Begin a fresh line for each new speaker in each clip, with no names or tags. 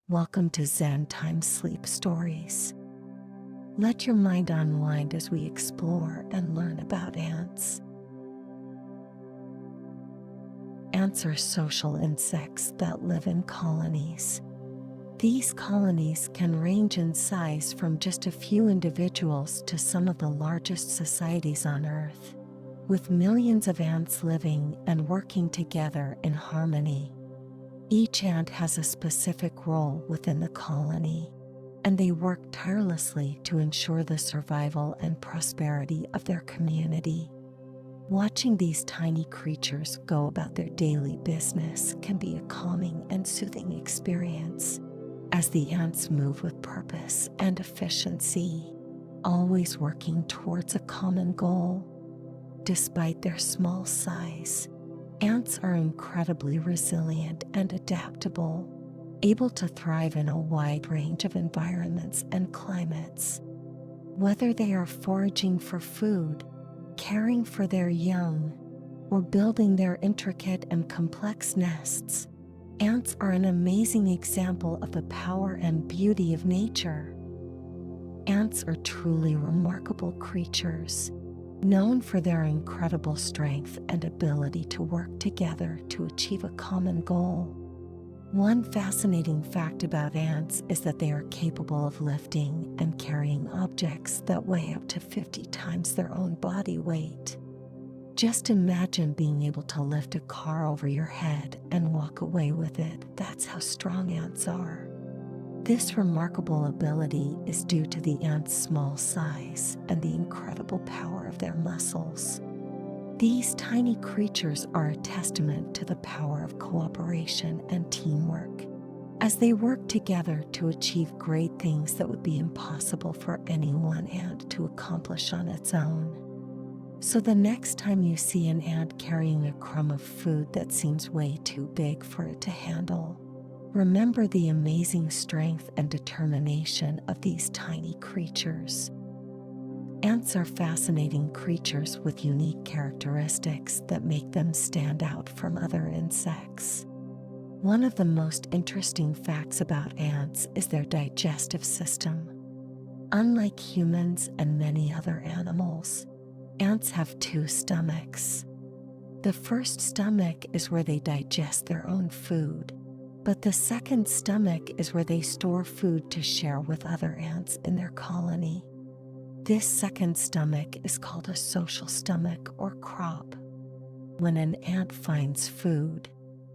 Welcome to Zen Time Sleep Stories. Let your mind unwind as we explore and learn about ants. Ants are social insects that live in colonies. These colonies can range in size from just a few individuals to some of the largest societies on Earth, with millions of ants living and working together in harmony. Each ant has a specific role within the colony, and they work tirelessly to ensure the survival and prosperity of their community. Watching these tiny creatures go about their daily business can be a calming and soothing experience, as the ants move with purpose and efficiency, always working towards a common goal. Despite their small size, ants are incredibly resilient and adaptable, able to thrive in a wide range of environments and climates. Whether they are foraging for food, caring for their young, or building their intricate and complex nests, ants are an amazing example of the power and beauty of nature. Ants are truly remarkable creatures, known for their incredible strength and ability to work together to achieve a common goal. One fascinating fact about ants is that they are capable of lifting and carrying objects that weigh up to 50 times their own body weight. Just imagine being able to lift a car over your head and walk away with it. That's how strong ants are. This remarkable ability is due to the ants' small size and the incredible power of their muscles. These tiny creatures are a testament to the power of cooperation and teamwork, as they work together to achieve great things that would be impossible for any one ant to accomplish on its own. So the next time you see an ant carrying a crumb of food that seems way too big for it to handle, remember the amazing strength and determination of these tiny creatures. Ants are fascinating creatures with unique characteristics that make them stand out from other insects. One of the most interesting facts about ants is their digestive system. Unlike humans and many other animals, ants have two stomachs. The first stomach is where they digest their own food, but the second stomach is where they store food to share with other ants in their colony. This second stomach is called a social stomach or crop. When an ant finds food,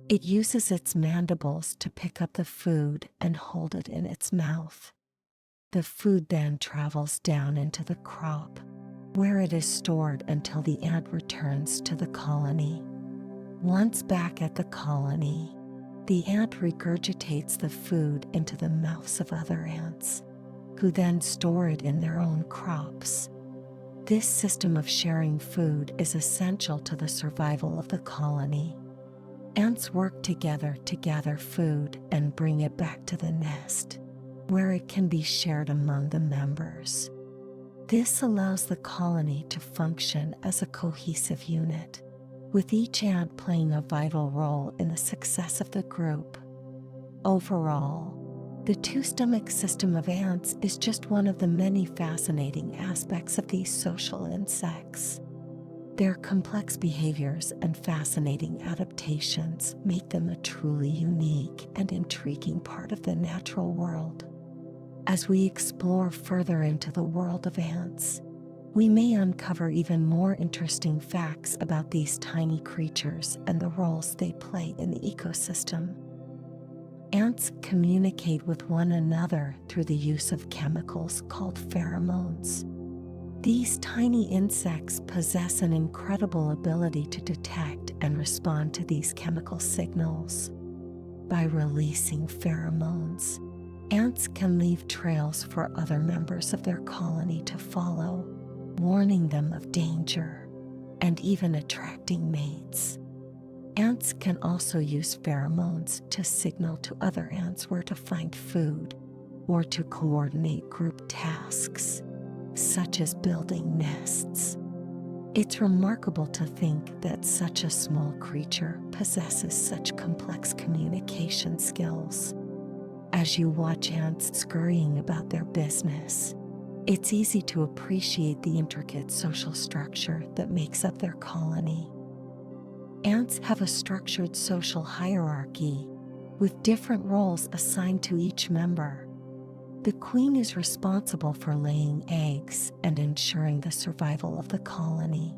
it uses its mandibles to pick up the food and hold it in its mouth. The food then travels down into the crop, where it is stored until the ant returns to the colony. Once back at the colony, the ant regurgitates the food into the mouths of other ants, who then store it in their own crops. This system of sharing food is essential to the survival of the colony. Ants work together to gather food and bring it back to the nest, where it can be shared among the members. This allows the colony to function as a cohesive unit, with each ant playing a vital role in the success of the group. Overall, the two-stomach system of ants is just one of the many fascinating aspects of these social insects. Their complex behaviors and fascinating adaptations make them a truly unique and intriguing part of the natural world. As we explore further into the world of ants, we may uncover even more interesting facts about these tiny creatures and the roles they play in the ecosystem. Ants communicate with one another through the use of chemicals called pheromones. These tiny insects possess an incredible ability to detect and respond to these chemical signals. By releasing pheromones, ants can leave trails for other members of their colony to follow, warning them of danger, and even attracting mates. Ants can also use pheromones to signal to other ants where to find food or to coordinate group tasks, such as building nests. It's remarkable to think that such a small creature possesses such complex communication skills. As you watch ants scurrying about their business, it's easy to appreciate the intricate social structure that makes up their colony. Ants have a structured social hierarchy, with different roles assigned to each member. The queen is responsible for laying eggs and ensuring the survival of the colony.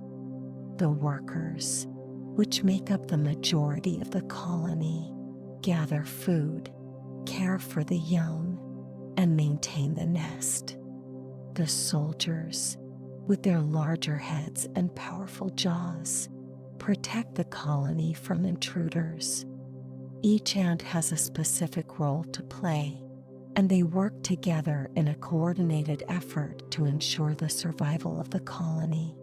The workers, which make up the majority of the colony, gather food, care for the young, and maintain the nest. The soldiers, with their larger heads and powerful jaws, protect the colony from intruders. Each ant has a specific role to play, and they work together in a coordinated effort to ensure the survival of the colony.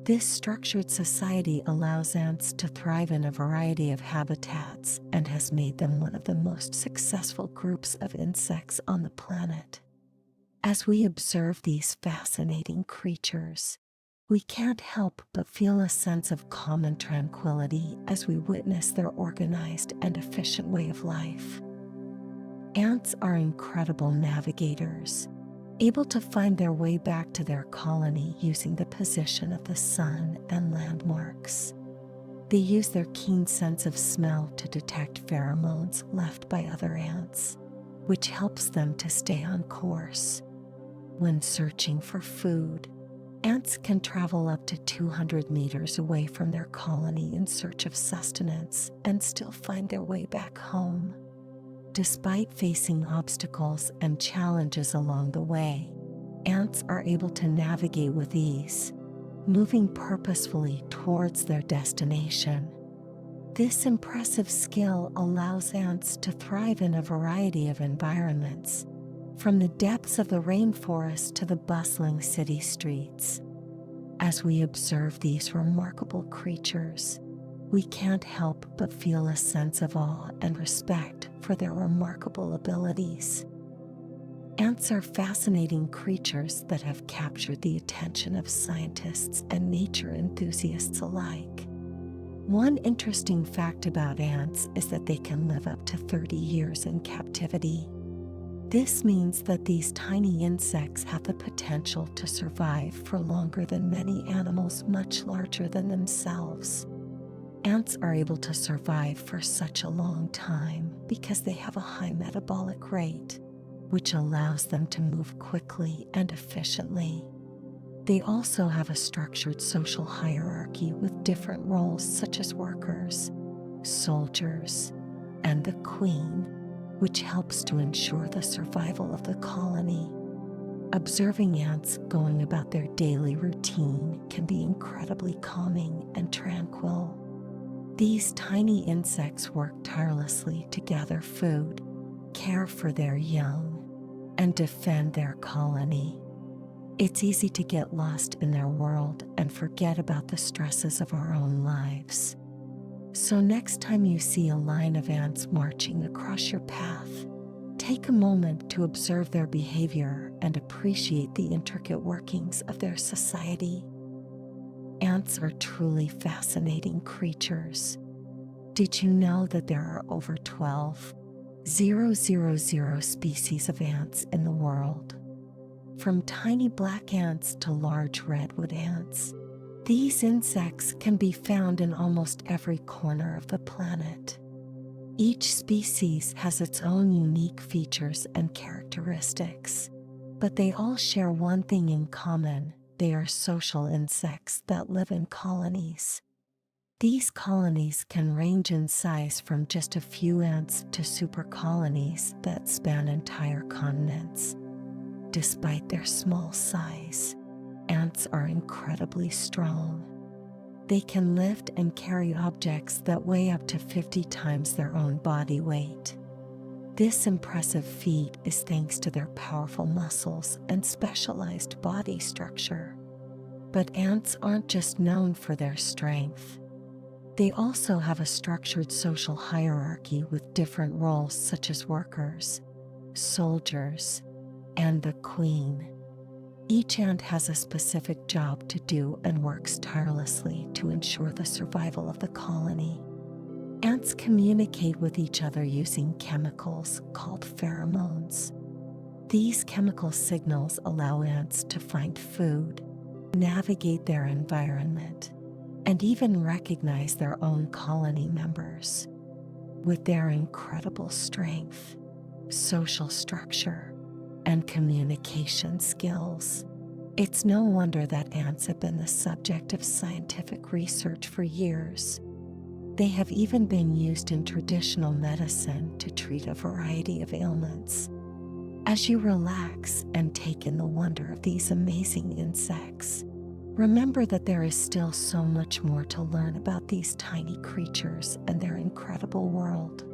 This structured society allows ants to thrive in a variety of habitats and has made them one of the most successful groups of insects on the planet. As we observe these fascinating creatures, we can't help but feel a sense of calm and tranquility as we witness their organized and efficient way of life. Ants are incredible navigators, able to find their way back to their colony using the position of the sun and landmarks. They use their keen sense of smell to detect pheromones left by other ants, which helps them to stay on course. When searching for food, ants can travel up to 200 meters away from their colony in search of sustenance and still find their way back home. Despite facing obstacles and challenges along the way, ants are able to navigate with ease, moving purposefully towards their destination. This impressive skill allows ants to thrive in a variety of environments, from the depths of the rainforest to the bustling city streets. As we observe these remarkable creatures, we can't help but feel a sense of awe and respect for their remarkable abilities. Ants are fascinating creatures that have captured the attention of scientists and nature enthusiasts alike. One interesting fact about ants is that they can live up to 30 years in captivity. This means that these tiny insects have the potential to survive for longer than many animals much larger than themselves. Ants are able to survive for such a long time because they have a high metabolic rate, which allows them to move quickly and efficiently. They also have a structured social hierarchy with different roles such as workers, soldiers, and the queen, which helps to ensure the survival of the colony. Observing ants going about their daily routine can be incredibly calming and tranquil. These tiny insects work tirelessly to gather food, care for their young, and defend their colony. It's easy to get lost in their world and forget about the stresses of our own lives. So next time you see a line of ants marching across your path, take a moment to observe their behavior and appreciate the intricate workings of their society. Ants are truly fascinating creatures. Did you know that there are over 12,000 species of ants in the world? From tiny black ants to large redwood ants, these insects can be found in almost every corner of the planet. Each species has its own unique features and characteristics, but they all share one thing in common: they are social insects that live in colonies. These colonies can range in size from just a few ants to super colonies that span entire continents. Despite their small size, ants are incredibly strong. They can lift and carry objects that weigh up to 50 times their own body weight. This impressive feat is thanks to their powerful muscles and specialized body structure. But ants aren't just known for their strength. They also have a structured social hierarchy with different roles such as workers, soldiers, and the queen. Each ant has a specific job to do and works tirelessly to ensure the survival of the colony. Ants communicate with each other using chemicals called pheromones. These chemical signals allow ants to find food, navigate their environment, and even recognize their own colony members. With their incredible strength, social structure, and communication skills, it's no wonder that ants have been the subject of scientific research for years. They have even been used in traditional medicine to treat a variety of ailments. As you relax and take in the wonder of these amazing insects, remember that there is still so much more to learn about these tiny creatures and their incredible world.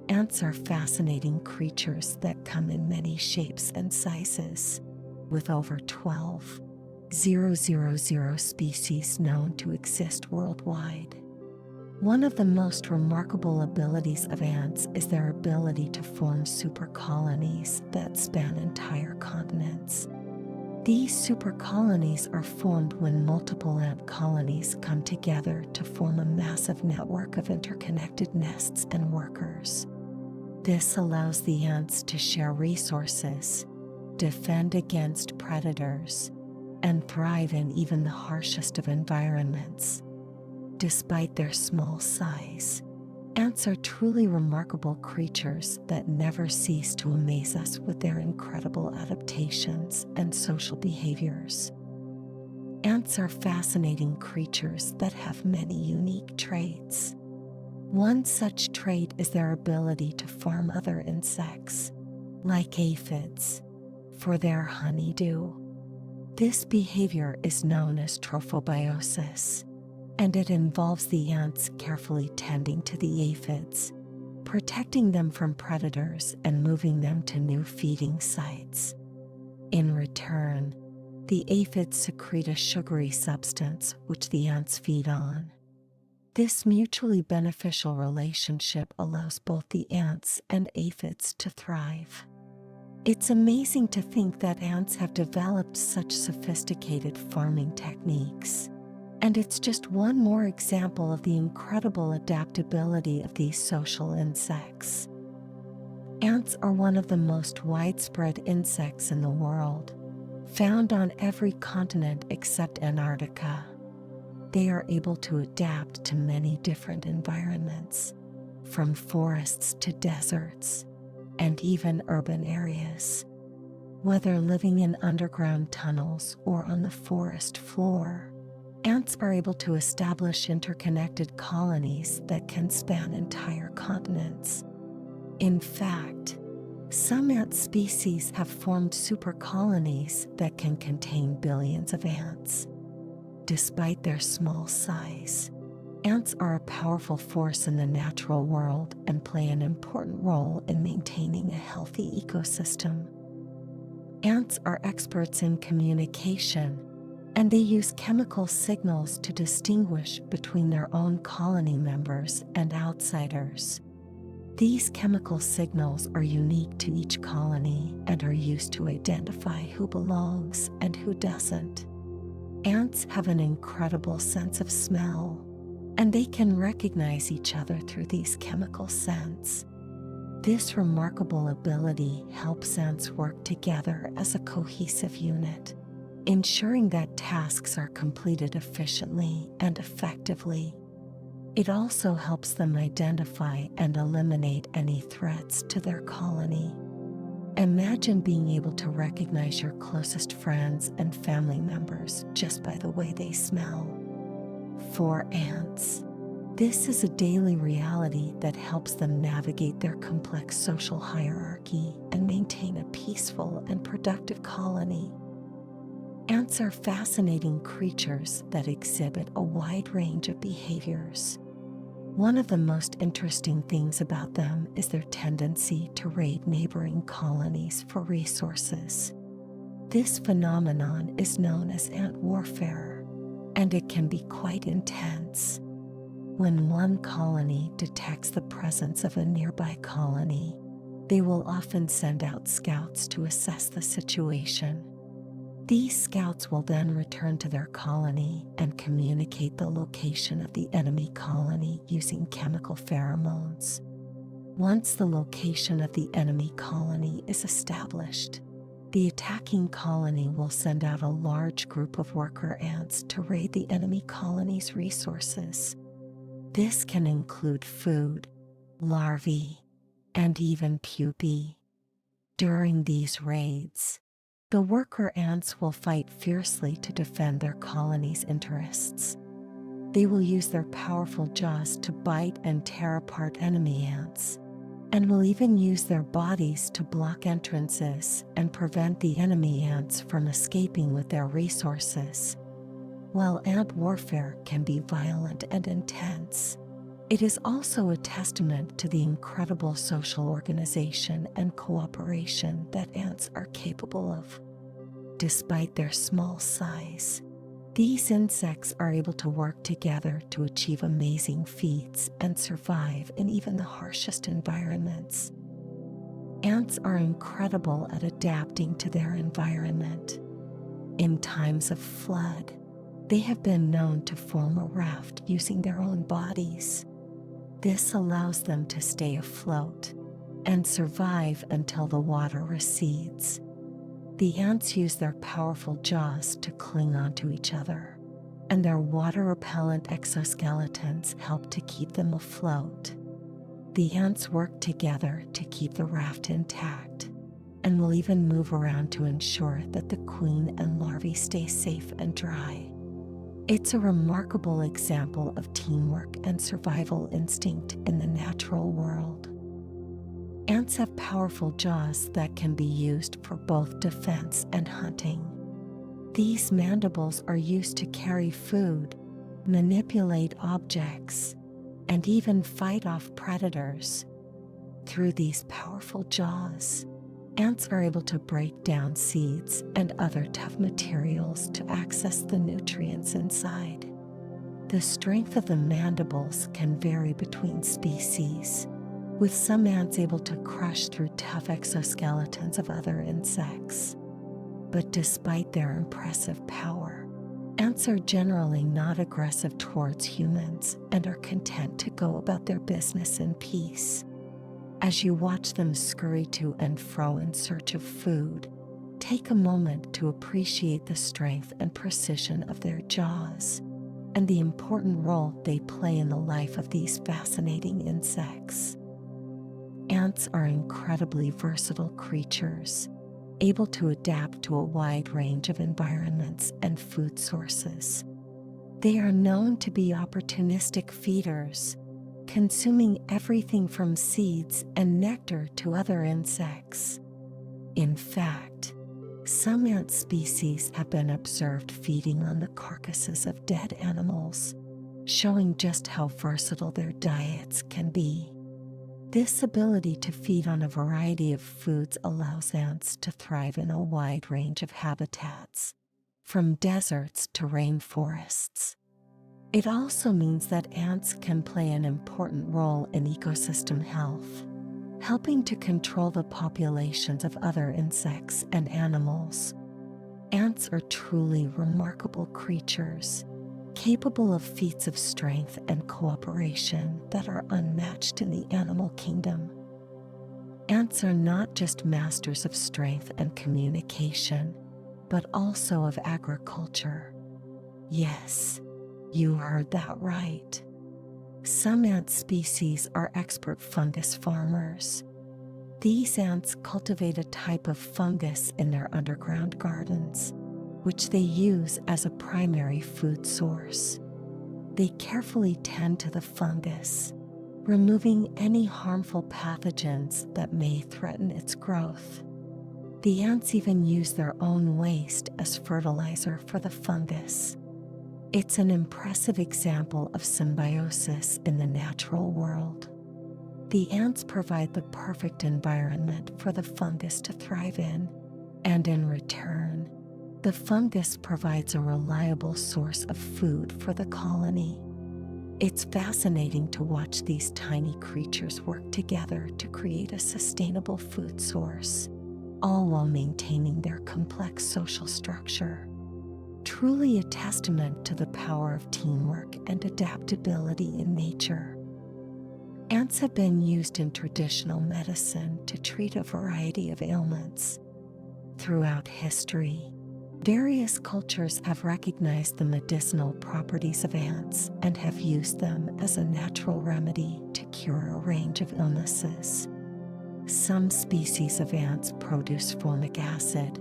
Ants are fascinating creatures that come in many shapes and sizes, with over 12,000 species known to exist worldwide. One of the most remarkable abilities of ants is their ability to form supercolonies that span entire continents. These supercolonies are formed when multiple ant colonies come together to form a massive network of interconnected nests and workers. This allows the ants to share resources, defend against predators, and thrive in even the harshest of environments. Despite their small size, ants are truly remarkable creatures that never cease to amaze us with their incredible adaptations and social behaviors. Ants are fascinating creatures that have many unique traits. One such trait is their ability to farm other insects, like aphids, for their honeydew. This behavior is known as trophobiosis, and it involves the ants carefully tending to the aphids, protecting them from predators and moving them to new feeding sites. In return, the aphids secrete a sugary substance which the ants feed on. This mutually beneficial relationship allows both the ants and aphids to thrive. It's amazing to think that ants have developed such sophisticated farming techniques. And it's just one more example of the incredible adaptability of these social insects. Ants are one of the most widespread insects in the world, found on every continent except Antarctica. They are able to adapt to many different environments, from forests to deserts, and even urban areas. Whether living in underground tunnels or on the forest floor, ants are able to establish interconnected colonies that can span entire continents. In fact, some ant species have formed supercolonies that can contain billions of ants. Despite their small size, ants are a powerful force in the natural world and play an important role in maintaining a healthy ecosystem. Ants are experts in communication, and they use chemical signals to distinguish between their own colony members and outsiders. These chemical signals are unique to each colony and are used to identify who belongs and who doesn't. Ants have an incredible sense of smell, and they can recognize each other through these chemical scents. This remarkable ability helps ants work together as a cohesive unit, ensuring that tasks are completed efficiently and effectively. It also helps them identify and eliminate any threats to their colony. Imagine being able to recognize your closest friends and family members just by the way they smell. For ants, this is a daily reality that helps them navigate their complex social hierarchy and maintain a peaceful and productive colony. Ants are fascinating creatures that exhibit a wide range of behaviors. One of the most interesting things about them is their tendency to raid neighboring colonies for resources. This phenomenon is known as ant warfare, and it can be quite intense. When one colony detects the presence of a nearby colony, they will often send out scouts to assess the situation. These scouts will then return to their colony and communicate the location of the enemy colony using chemical pheromones. Once the location of the enemy colony is established, the attacking colony will send out a large group of worker ants to raid the enemy colony's resources. This can include food, larvae, and even pupae. During these raids, the worker ants will fight fiercely to defend their colony's interests. They will use their powerful jaws to bite and tear apart enemy ants, and will even use their bodies to block entrances and prevent the enemy ants from escaping with their resources. While ant warfare can be violent and intense, it is also a testament to the incredible social organization and cooperation that ants are capable of. Despite their small size, these insects are able to work together to achieve amazing feats and survive in even the harshest environments. Ants are incredible at adapting to their environment. In times of flood, they have been known to form a raft using their own bodies. This allows them to stay afloat and survive until the water recedes. The ants use their powerful jaws to cling onto each other, and their water-repellent exoskeletons help to keep them afloat. The ants work together to keep the raft intact, and will even move around to ensure that the queen and larvae stay safe and dry. It's a remarkable example of teamwork and survival instinct in the natural world. Ants have powerful jaws that can be used for both defense and hunting. These mandibles are used to carry food, manipulate objects, and even fight off predators. Through these powerful jaws, ants are able to break down seeds and other tough materials to access the nutrients inside. The strength of the mandibles can vary between species, with some ants able to crush through tough exoskeletons of other insects. But despite their impressive power, ants are generally not aggressive towards humans and are content to go about their business in peace. As you watch them scurry to and fro in search of food, take a moment to appreciate the strength and precision of their jaws and the important role they play in the life of these fascinating insects. Ants are incredibly versatile creatures, able to adapt to a wide range of environments and food sources. They are known to be opportunistic feeders, consuming everything from seeds and nectar to other insects. In fact, some ant species have been observed feeding on the carcasses of dead animals, showing just how versatile their diets can be. This ability to feed on a variety of foods allows ants to thrive in a wide range of habitats, from deserts to rainforests. It also means that ants can play an important role in ecosystem health, helping to control the populations of other insects and animals. Ants are truly remarkable creatures, capable of feats of strength and cooperation that are unmatched in the animal kingdom. Ants are not just masters of strength and communication, but also of agriculture. Yes, you heard that right. Some ant species are expert fungus farmers. These ants cultivate a type of fungus in their underground gardens, which they use as a primary food source. They carefully tend to the fungus, removing any harmful pathogens that may threaten its growth. The ants even use their own waste as fertilizer for the fungus. It's an impressive example of symbiosis in the natural world. The ants provide the perfect environment for the fungus to thrive in, and in return, the fungus provides a reliable source of food for the colony. It's fascinating to watch these tiny creatures work together to create a sustainable food source. all while maintaining their complex social structure. Truly a testament to the power of teamwork and adaptability in nature. Ants have been used in traditional medicine to treat a variety of ailments. Throughout history, various cultures have recognized the medicinal properties of ants and have used them as a natural remedy to cure a range of illnesses. Some species of ants produce formic acid,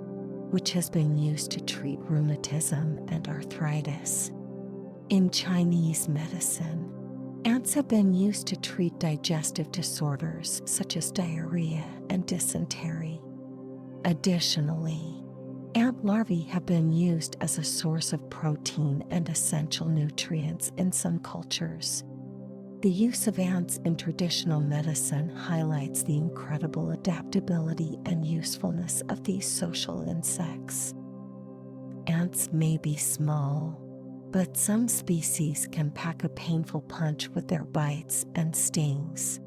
which has been used to treat rheumatism and arthritis. In Chinese medicine, ants have been used to treat digestive disorders such as diarrhea and dysentery. Additionally, ant larvae have been used as a source of protein and essential nutrients in some cultures. The use of ants in traditional medicine highlights the incredible adaptability and usefulness of these social insects. Ants may be small, but some species can pack a painful punch with their bites and stings.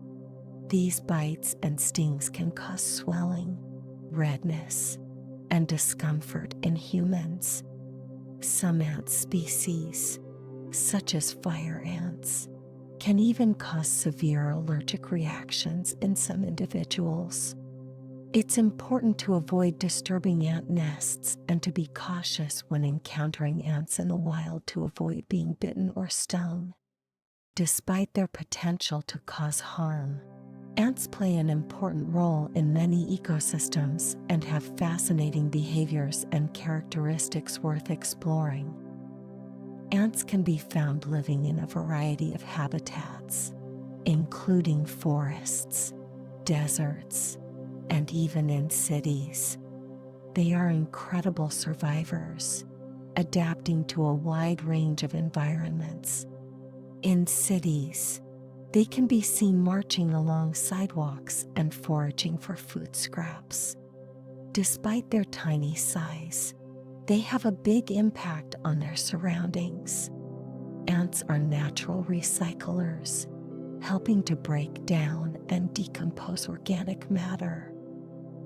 These bites and stings can cause swelling, redness, and discomfort in humans. Some ant species, such as fire ants, can even cause severe allergic reactions in some individuals. It's important to avoid disturbing ant nests and to be cautious when encountering ants in the wild to avoid being bitten or stung. Despite their potential to cause harm, ants play an important role in many ecosystems and have fascinating behaviors and characteristics worth exploring. Ants can be found living in a variety of habitats, including forests, deserts, and even in cities. They are incredible survivors, adapting to a wide range of environments. In cities, they can be seen marching along sidewalks and foraging for food scraps. Despite their tiny size, they have a big impact on their surroundings. Ants are natural recyclers, helping to break down and decompose organic matter.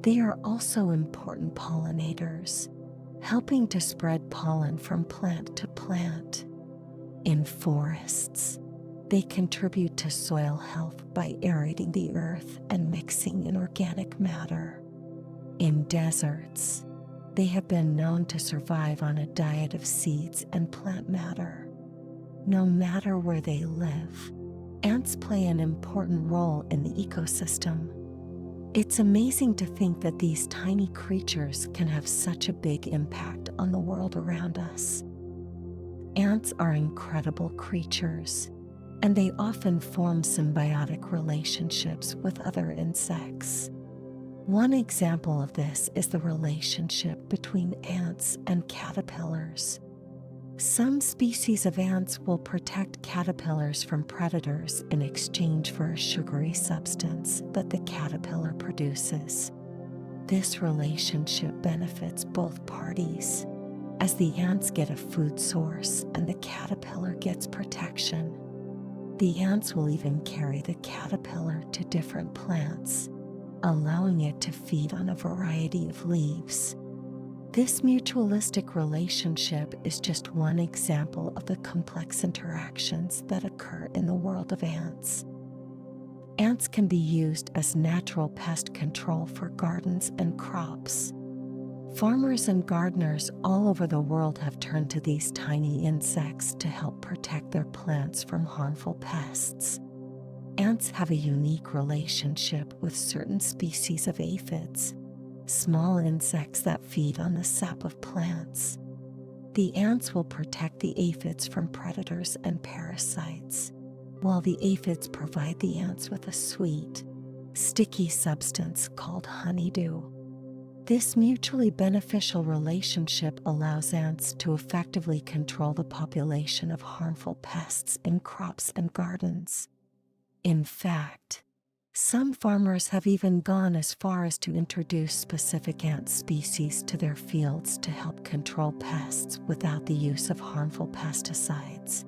They are also important pollinators, helping to spread pollen from plant to plant. In forests, they contribute to soil health by aerating the earth and mixing in organic matter. In deserts, they have been known to survive on a diet of seeds and plant matter. No matter where they live, ants play an important role in the ecosystem. It's amazing to think that these tiny creatures can have such a big impact on the world around us. Ants are incredible creatures, and they often form symbiotic relationships with other insects. One example of this is the relationship between ants and caterpillars. Some species of ants will protect caterpillars from predators in exchange for a sugary substance that the caterpillar produces. This relationship benefits both parties, as the ants get a food source and the caterpillar gets protection. The ants will even carry the caterpillar to different plants, allowing it to feed on a variety of leaves. This mutualistic relationship is just one example of the complex interactions that occur in the world of ants. Ants can be used as natural pest control for gardens and crops. Farmers and gardeners all over the world have turned to these tiny insects to help protect their plants from harmful pests. Ants have a unique relationship with certain species of aphids, small insects that feed on the sap of plants. The ants will protect the aphids from predators and parasites, while the aphids provide the ants with a sweet, sticky substance called honeydew. This mutually beneficial relationship allows ants to effectively control the population of harmful pests in crops and gardens. In fact, some farmers have even gone as far as to introduce specific ant species to their fields to help control pests without the use of harmful pesticides.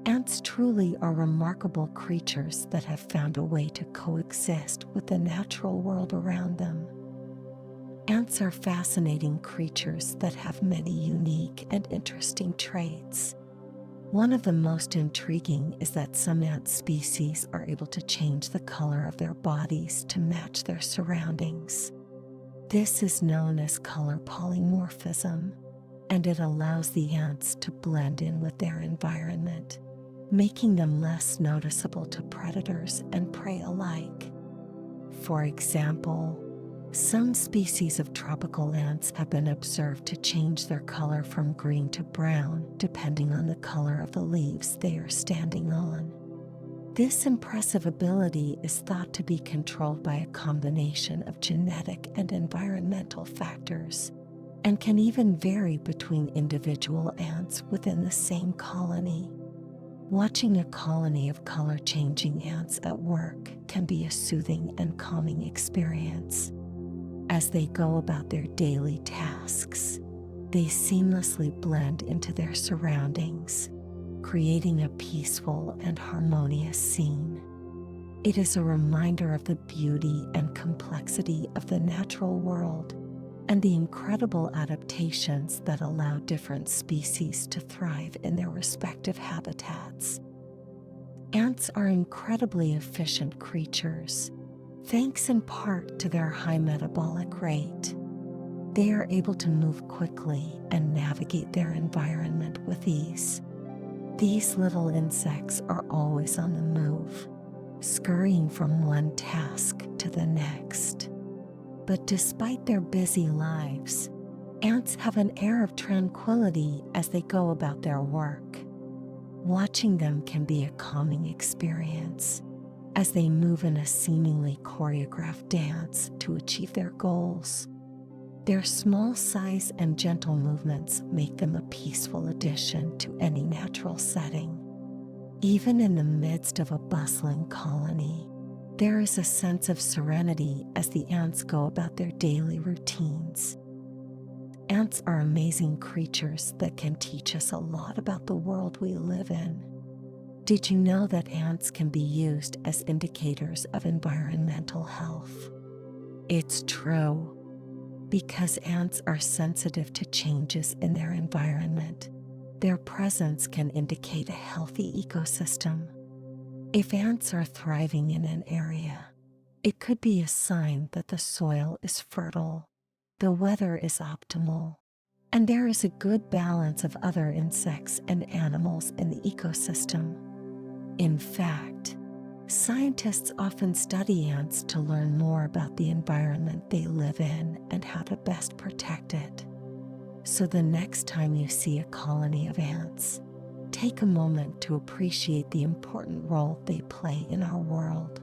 Ants truly are remarkable creatures that have found a way to coexist with the natural world around them. Ants are fascinating creatures that have many unique and interesting traits. One of the most intriguing is that some ant species are able to change the color of their bodies to match their surroundings. This is known as color polymorphism, and it allows the ants to blend in with their environment, making them less noticeable to predators and prey alike. For example, some species of tropical ants have been observed to change their color from green to brown depending on the color of the leaves they are standing on. This impressive ability is thought to be controlled by a combination of genetic and environmental factors, and can even vary between individual ants within the same colony. Watching a colony of color-changing ants at work can be a soothing and calming experience. As they go about their daily tasks, they seamlessly blend into their surroundings, creating a peaceful and harmonious scene. It is a reminder of the beauty and complexity of the natural world and the incredible adaptations that allow different species to thrive in their respective habitats. Ants are incredibly efficient creatures, thanks in part to their high metabolic rate. They are able to move quickly and navigate their environment with ease. These little insects are always on the move, scurrying from one task to the next. But despite their busy lives, ants have an air of tranquility as they go about their work. Watching them can be a calming experience, as they move in a seemingly choreographed dance to achieve their goals. Their small size and gentle movements make them a peaceful addition to any natural setting. Even in the midst of a bustling colony, there is a sense of serenity as the ants go about their daily routines. Ants are amazing creatures that can teach us a lot about the world we live in. Did you know that ants can be used as indicators of environmental health? It's true. Because ants are sensitive to changes in their environment, their presence can indicate a healthy ecosystem. If ants are thriving in an area, it could be a sign that the soil is fertile, the weather is optimal, and there is a good balance of other insects and animals in the ecosystem. In fact, scientists often study ants to learn more about the environment they live in and how to best protect it. So the next time you see a colony of ants, take a moment to appreciate the important role they play in our world.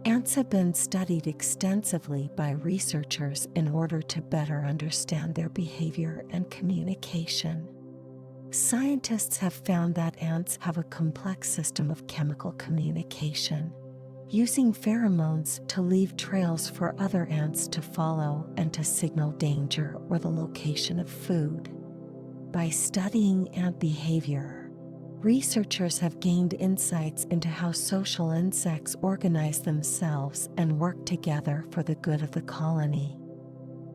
Ants have been studied extensively by researchers in order to better understand their behavior and communication. Scientists have found that ants have a complex system of chemical communication, using pheromones to leave trails for other ants to follow and to signal danger or the location of food. By studying ant behavior, researchers have gained insights into how social insects organize themselves and work together for the good of the colony.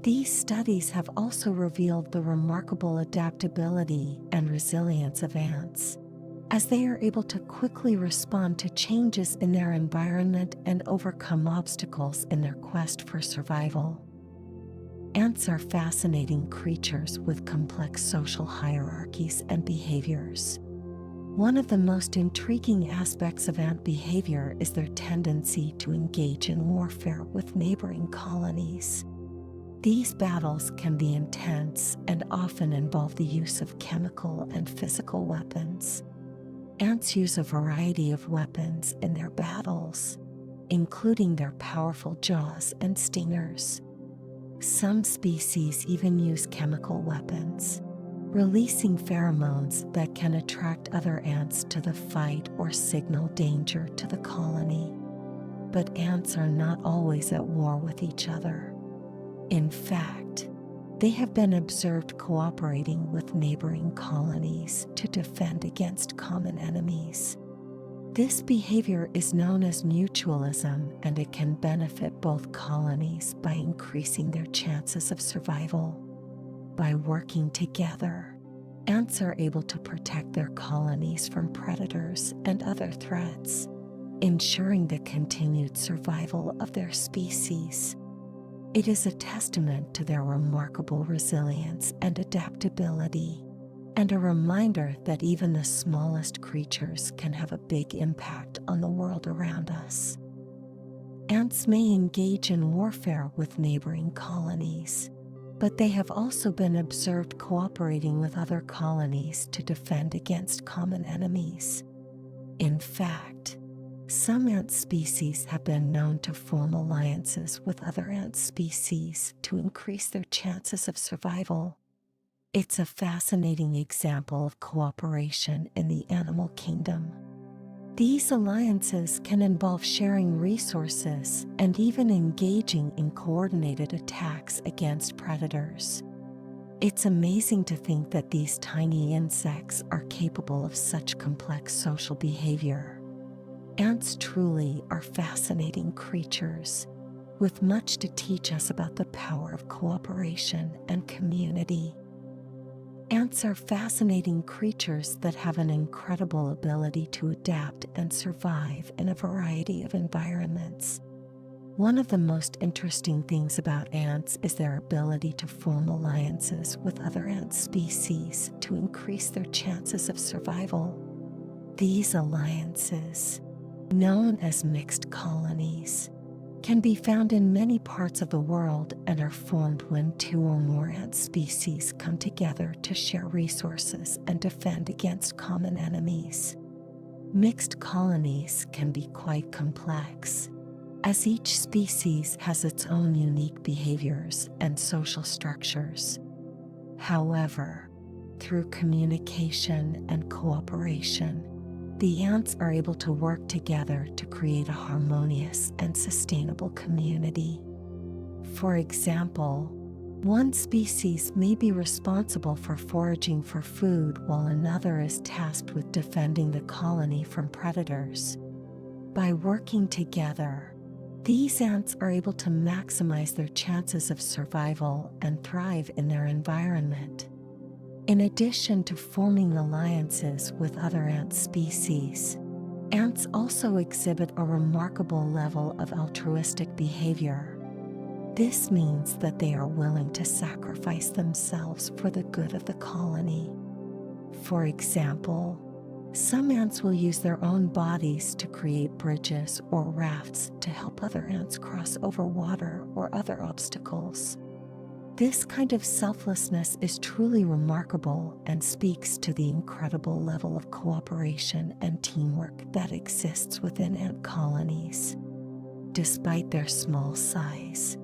These studies have also revealed the remarkable adaptability and resilience of ants, as they are able to quickly respond to changes in their environment and overcome obstacles in their quest for survival. Ants are fascinating creatures with complex social hierarchies and behaviors. One of the most intriguing aspects of ant behavior is their tendency to engage in warfare with neighboring colonies. These battles can be intense and often involve the use of chemical and physical weapons. Ants use a variety of weapons in their battles, including their powerful jaws and stingers. Some species even use chemical weapons, releasing pheromones that can attract other ants to the fight or signal danger to the colony. But ants are not always at war with each other. In fact, they have been observed cooperating with neighboring colonies to defend against common enemies. This behavior is known as mutualism, and it can benefit both colonies by increasing their chances of survival. By working together, ants are able to protect their colonies from predators and other threats, ensuring the continued survival of their species. It is a testament to their remarkable resilience and adaptability, and a reminder that even the smallest creatures can have a big impact on the world around us. Ants may engage in warfare with neighboring colonies, but they have also been observed cooperating with other colonies to defend against common enemies. In fact, some ant species have been known to form alliances with other ant species to increase their chances of survival. It's a fascinating example of cooperation in the animal kingdom. These alliances can involve sharing resources and even engaging in coordinated attacks against predators. It's amazing to think that these tiny insects are capable of such complex social behavior. Ants truly are fascinating creatures, with much to teach us about the power of cooperation and community. Ants are fascinating creatures that have an incredible ability to adapt and survive in a variety of environments. One of the most interesting things about ants is their ability to form alliances with other ant species to increase their chances of survival. These alliances, known as mixed colonies, can be found in many parts of the world and are formed when two or more ant species come together to share resources and defend against common enemies. Mixed colonies can be quite complex, as each species has its own unique behaviors and social structures. However, through communication and cooperation, the ants are able to work together to create a harmonious and sustainable community. For example, one species may be responsible for foraging for food while another is tasked with defending the colony from predators. By working together, these ants are able to maximize their chances of survival and thrive in their environment. In addition to forming alliances with other ant species, ants also exhibit a remarkable level of altruistic behavior. This means that they are willing to sacrifice themselves for the good of the colony. For example, some ants will use their own bodies to create bridges or rafts to help other ants cross over water or other obstacles. This kind of selflessness is truly remarkable and speaks to the incredible level of cooperation and teamwork that exists within ant colonies. Despite their small size,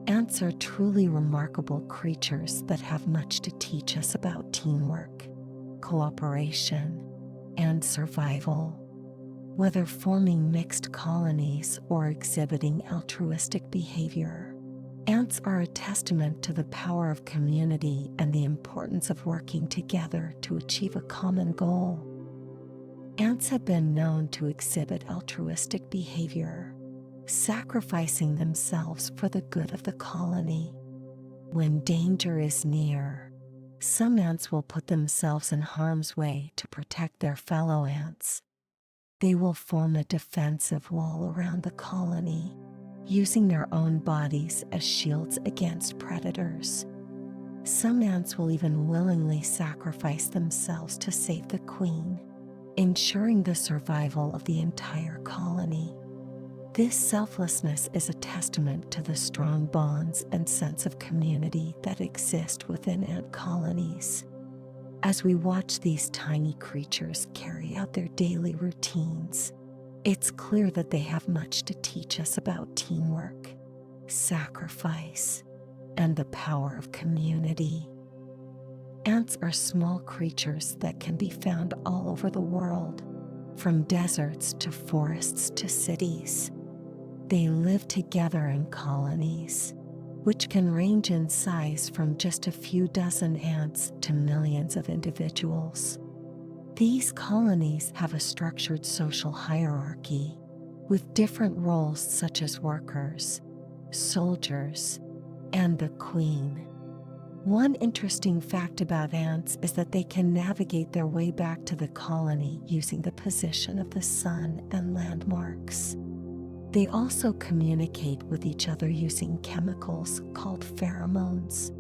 ants are truly remarkable creatures that have much to teach us about teamwork, cooperation, and survival. Whether forming mixed colonies or exhibiting altruistic behavior, ants are a testament to the power of community and the importance of working together to achieve a common goal. Ants have been known to exhibit altruistic behavior, sacrificing themselves for the good of the colony. When danger is near, some ants will put themselves in harm's way to protect their fellow ants. They will form a defensive wall around the colony, using their own bodies as shields against predators. Some ants will even willingly sacrifice themselves to save the queen, ensuring the survival of the entire colony. This selflessness is a testament to the strong bonds and sense of community that exist within ant colonies. As we watch these tiny creatures carry out their daily routines, it's clear that they have much to teach us about teamwork, sacrifice, and the power of community. Ants are small creatures that can be found all over the world, from deserts to forests to cities. They live together in colonies, which can range in size from just a few dozen ants to millions of individuals. These colonies have a structured social hierarchy with different roles such as workers, soldiers, and the queen. One interesting fact about ants is that they can navigate their way back to the colony using the position of the sun and landmarks. They also communicate with each other using chemicals called pheromones.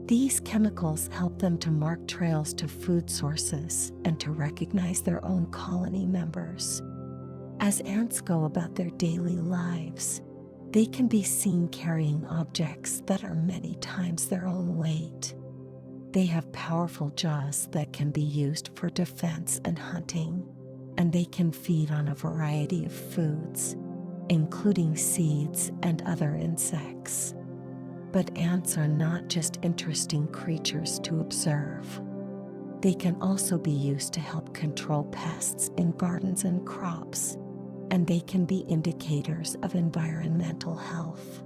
These chemicals help them to mark trails to food sources and to recognize their own colony members. As ants go about their daily lives, they can be seen carrying objects that are many times their own weight. They have powerful jaws that can be used for defense and hunting, and they can feed on a variety of foods, including seeds and other insects. But ants are not just interesting creatures to observe. They can also be used to help control pests in gardens and crops, and they can be indicators of environmental health.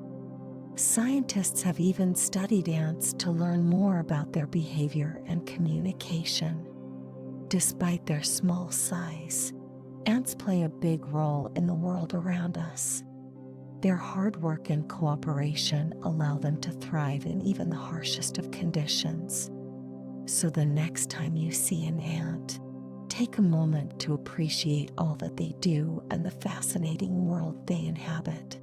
Scientists have even studied ants to learn more about their behavior and communication. Despite their small size, ants play a big role in the world around us. Their hard work and cooperation allow them to thrive in even the harshest of conditions. So the next time you see an ant, take a moment to appreciate all that they do and the fascinating world they inhabit.